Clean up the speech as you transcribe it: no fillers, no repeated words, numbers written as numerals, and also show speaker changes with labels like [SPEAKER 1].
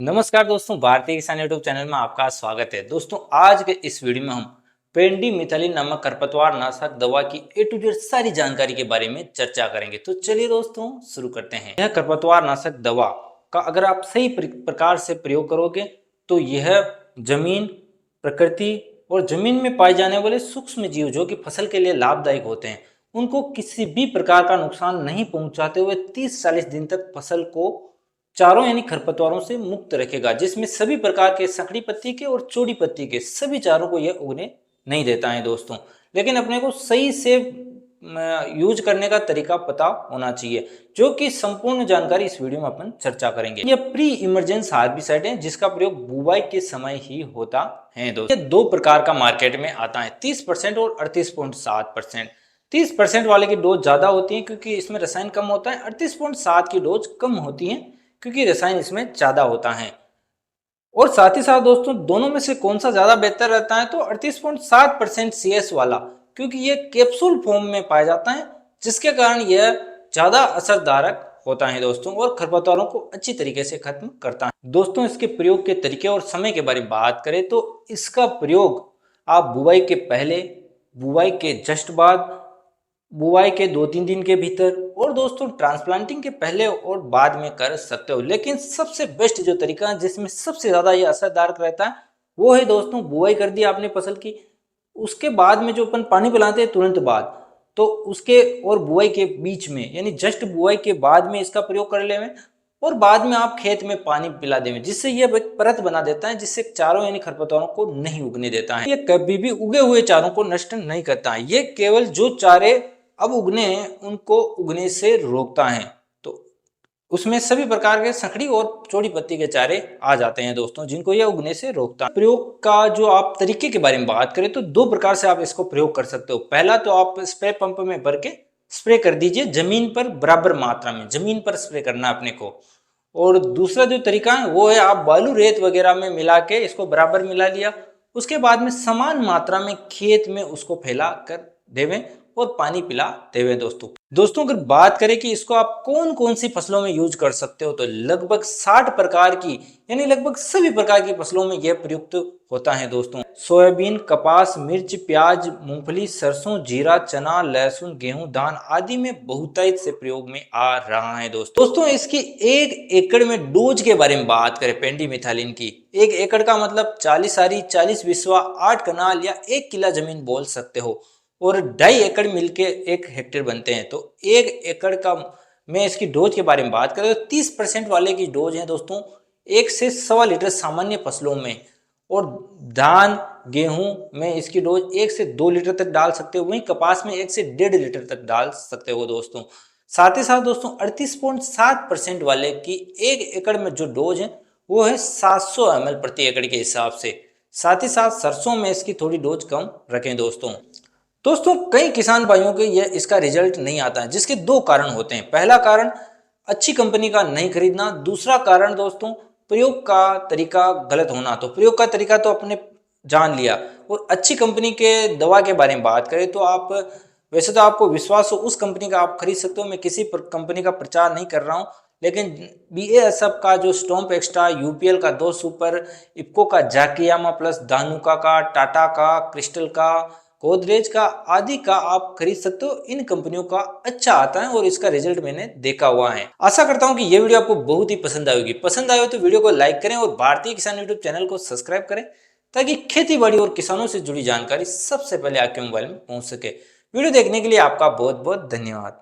[SPEAKER 1] नमस्कार दोस्तों, भारतीय किसान यूट्यूब चैनल में आपका स्वागत है। दोस्तों आज के इस वीडियो में हम पेंडिमिथालिन नामक खरपतवार नाशक दवा की ए टू जेड सारी जानकारी के बारे में चर्चा करेंगे। तो चलिए दोस्तों शुरू करते हैं। यह खरपतवार नाशक दवा का अगर आप सही प्रकार से प्रयोग करोगे तो यह जमीन, प्रकृति और जमीन में पाए जाने वाले सूक्ष्म जीव जो कि फसल के लिए लाभदायक होते हैं उनको किसी भी प्रकार का नुकसान नहीं पहुंचाते हुए 30-40 दिन तक फसल को चारों यानी खरपतवारों से मुक्त रखेगा, जिसमें सभी प्रकार के संकड़ी पत्ती के और चौड़ी पत्ती के सभी चारों को यह उगने नहीं देता है दोस्तों। लेकिन अपने को सही से यूज करने का तरीका पता होना चाहिए, जो कि संपूर्ण जानकारी इस वीडियो में अपन चर्चा करेंगे। यह प्री इमरजेंस हार्बिसाइड है जिसका प्रयोग बुवाई के समय ही होता है दोस्तों। यह दो प्रकार का मार्केट में आता है, 30% और 38.7%। 30% वाले की डोज ज्यादा होती है क्योंकि इसमें रसायन कम होता है, 38.7 की डोज कम होती है क्योंकि रसायन इसमें ज्यादा होता है। और साथ ही साथ दोस्तों दोनों में से कौन सा ज्यादा बेहतर रहता है तो 38.7% CS वाला, क्योंकि ये कैप्सूल फॉर्म में पाया जाता है जिसके कारण यह ज्यादा असरदारक होता है दोस्तों और खरपतवारों को अच्छी तरीके से खत्म करता है। दोस्तों इसके प्रयोग के तरीके और समय के बारे में बात करें तो इसका प्रयोग आप बुवाई के पहले, बुवाई के जस्ट बाद, बुवाई के 2-3 दिन के भीतर और दोस्तों ट्रांसप्लांटिंग के पहले और बाद में कर सकते हो। लेकिन सबसे बेस्ट जो तरीका है जिसमें सबसे ज्यादा ये असरदार रहता है वो है दोस्तों, बुवाई कर दी आपने फसल की, उसके बाद में जो अपन पानी पिलाते हैं तुरंत बाद, तो उसके और बुआई के बीच में यानी जस्ट बुआई के बाद में इसका प्रयोग कर लें और बाद में आप खेत में पानी पिला दें, जिससे यह एक परत बना देता है जिससे चारों यानी खरपतवारों को नहीं उगने देता है। ये कभी भी उगे हुए चारों को नष्ट नहीं करता है, ये केवल जो चारे अब उगने हैं उनको उगने से रोकता है। तो उसमें सभी प्रकार के संकड़ी और चौड़ी पत्ती के चारे आ जाते हैं दोस्तों जिनको यह उगने से रोकता है। प्रयोग का जो आप तरीके के बारे में बात करें तो दो प्रकार से आप इसको प्रयोग कर सकते हो। पहला तो आप स्प्रे पंप में भर के स्प्रे कर दीजिए, जमीन पर बराबर मात्रा में जमीन पर स्प्रे करना अपने को। और दूसरा जो तरीका है वो है आप बालू रेत वगैरह में मिला के इसको बराबर मिला लिया, उसके बाद में समान मात्रा में खेत में उसको फैला कर देवें और पानी पिला देवें दोस्तों अगर बात करें कि इसको आप कौन कौन सी फसलों में यूज कर सकते हो तो लगभग 60 प्रकार की यानी लगभग सभी प्रकार की फसलों में यह प्रयुक्त होता है दोस्तों। सोयाबीन, कपास, मिर्च, प्याज, मूंगफली, सरसों, जीरा, चना, लहसुन, गेहूं, धान आदि में बहुतायत से प्रयोग में आ रहा है दोस्तों इसकी 1 एकड़ में डोज के बारे में बात करें पेंडिमिथालिन की, 1 एकड़ का मतलब 40 सारी, 40 बिस्वा, 8 कनाल या 1 किला जमीन बोल सकते हो और 2.5 एकड़ मिलके 1 हेक्टेयर बनते हैं। तो 1 एकड़ का में इसकी डोज के बारे में बात करें तो 30% वाले की डोज है दोस्तों 1 से 1.25 लीटर सामान्य फसलों में, और धान गेहूं में इसकी डोज 1 से 2 लीटर तक डाल सकते हो, वहीं कपास में 1 से 1.5 लीटर तक डाल सकते हो दोस्तों। साथ ही साथ दोस्तों 38.7% वाले की 1 एकड़ में जो डोज है वो है 700 ml प्रति एकड़ के हिसाब से। साथ ही साथ सरसों में इसकी थोड़ी डोज कम रखें दोस्तों कई किसान भाइयों के यह इसका रिजल्ट नहीं आता है जिसके 2 कारण होते हैं। पहला कारण अच्छी कंपनी का नहीं खरीदना, दूसरा कारण दोस्तों प्रयोग का तरीका गलत होना। तो प्रयोग का तरीका तो अपने जान लिया, और अच्छी कंपनी के दवा के बारे में बात करें तो आप वैसे तो आपको विश्वास हो उस कंपनी का आप खरीद सकते हो, मैं किसी कंपनी का प्रचार नहीं कर रहा हूँ, लेकिन BASF का जो स्टॉम्प एक्स्ट्रा, UPL का 2 सुपर, इफ्को का जाकियामा प्लस, धानुका का, टाटा का, क्रिस्टल का, गोदरेज का आदि का आप खरीद सकते हो। इन कंपनियों का अच्छा आता है और इसका रिजल्ट मैंने देखा हुआ है। आशा करता हूं कि ये वीडियो आपको बहुत ही पसंद आएगी। पसंद आए तो वीडियो को लाइक करें और भारतीय किसान यूट्यूब चैनल को सब्सक्राइब करें ताकि खेती बाड़ी और किसानों से जुड़ी जानकारी सबसे पहले आपके मोबाइल में पहुंच सके। वीडियो देखने के लिए आपका बहुत बहुत धन्यवाद।